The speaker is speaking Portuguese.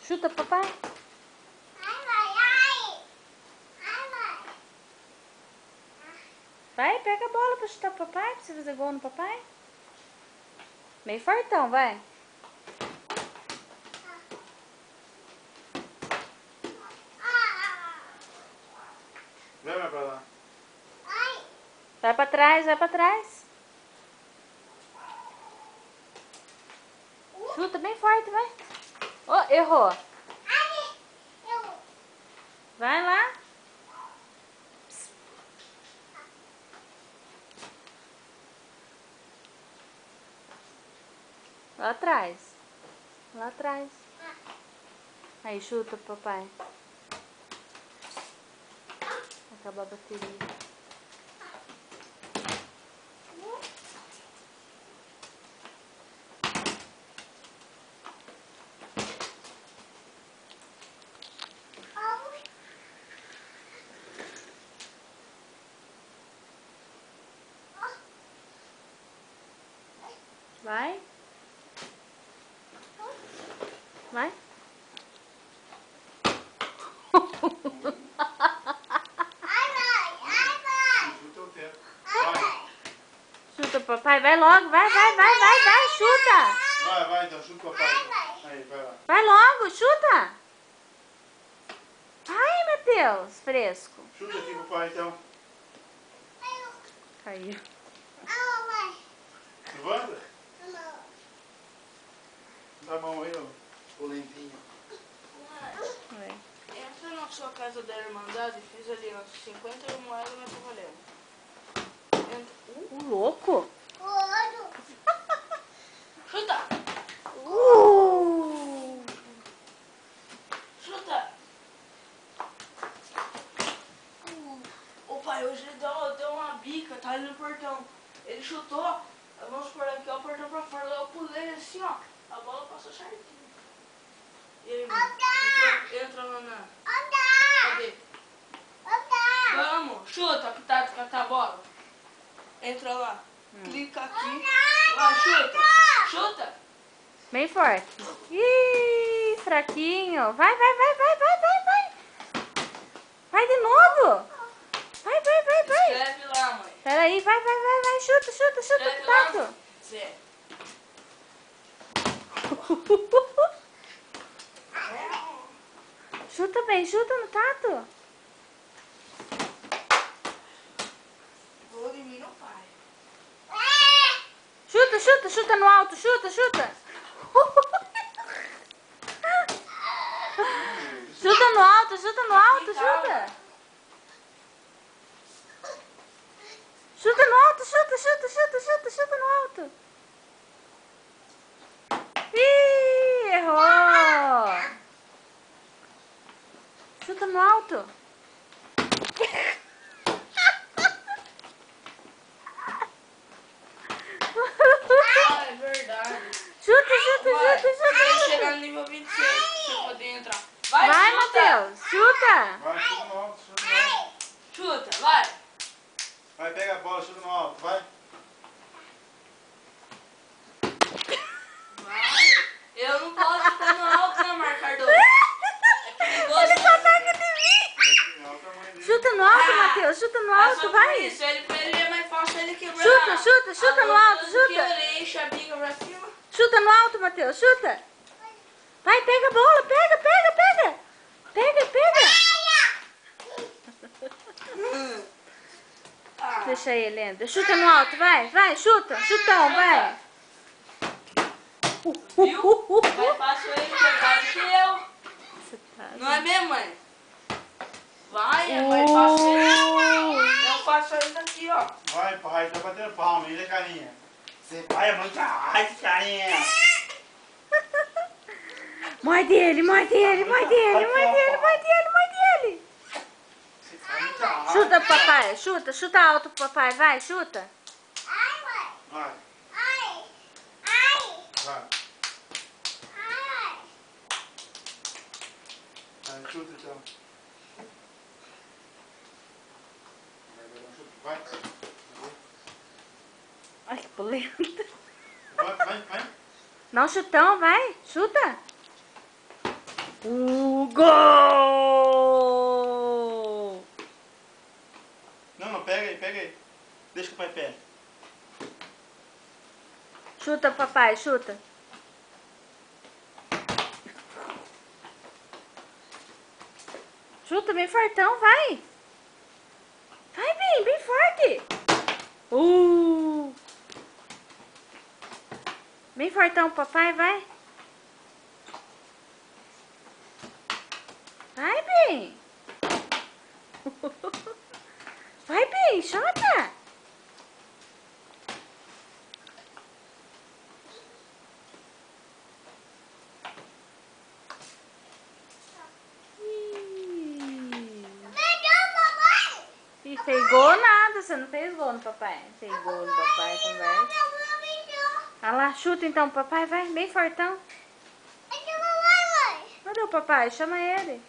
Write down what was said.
Chuta, papai. Vai, pega a bola pra chutar pro papai, pra você fazer gol no papai. Meio fortão, vai. Vai pra lá. Vai pra trás, vai pra trás. Chuta bem forte, vai. Oh, errou. Vai lá. Lá atrás. Lá atrás. Aí, chuta, papai. Acabou a bateria. Vai. Vai. Chuta, papai. Vai logo. Vai, chuta. Vai, então chuta o papai. Aí, vai lá. Vai logo, chuta. Vai, Matheus. Fresco. Chuta aqui, papai, então. Caiu. Levanta. Dá a mão aí, ó. O lentinho. Entra na sua casa da Irmandade e fiz ali umas 50 moedas, mas tá valendo. Entra. Louco. Chuta! Chuta! O pai hoje ele deu uma bica, tá ali no portão. Ele chutou, vamos por aqui, ó, o portão pra fora. Eu pulei assim, ó, a bola passou certinho. E aí, mano? Entra lá na... Cadê? Vamos, chuta, pra catar a bola. Entra lá, clica aqui. Vai, chuta! Chuta! Bem forte. Ih, fraquinho. Vai. Vai de novo. Vai. Escreve lá, mãe. Peraí, vai. Chuta Escreve pro lá, tato. Zé. Chuta bem, chuta no tato. Gol de mim não vai. Chuta no alto, chuta. Chuta no alto, chuta. Chuta no alto, chuta. Chuta no alto. Ih, errou. Chuta no alto. Ah, é verdade. Chuta. Tem que chegar no nível 26 pra você poder entrar. Vai, chuta. Matheus, chuta. Vai, chuta no alto, chuta no alto. Chuta, vai. Vai, pega a bola, chuta no alto, vai. Eu não posso chutar no alto, né, Marco Cardoso? Ele só ataca de mim. Chuta no alto, Matheus, chuta no alto, vai. Isso, ele é mais fácil ele quebrar. Chuta no alto, chuta. Que ele enche a bica pra cima. Chuta no alto, Matheus, chuta. Vai, pega a bola, pega. Deixa ele, Ender. Chuta no alto, vai, chuta. Chutão, vai. Viu? Mais fácil ele quebrar do que eu. Não é mesmo, mãe? Vai, é mais fácil ele. Eu faço isso aqui, ó. Vai, pai, tá batendo palma, ainda carinha. Você vai, é muito raiz, carinha. Morde ele. Chuta, papai, chuta alto, papai, vai, chuta. Vai. Vai, chuta então. Vai. Ai, que polenta. Vai. Não, chutão, vai, chuta. Gol! Não, pega aí. Deixa que o pai pega. Chuta, papai, chuta. Chuta bem fortão, vai. Vai bem forte. Bem fortão, papai, vai. Vai bem. Vai bem, chuta. E fez gol nada, você não fez gol no papai. Fez gol no papai, conversa. Olha lá, chuta então, papai, vai, bem fortão. Cadê o papai? Chama ele.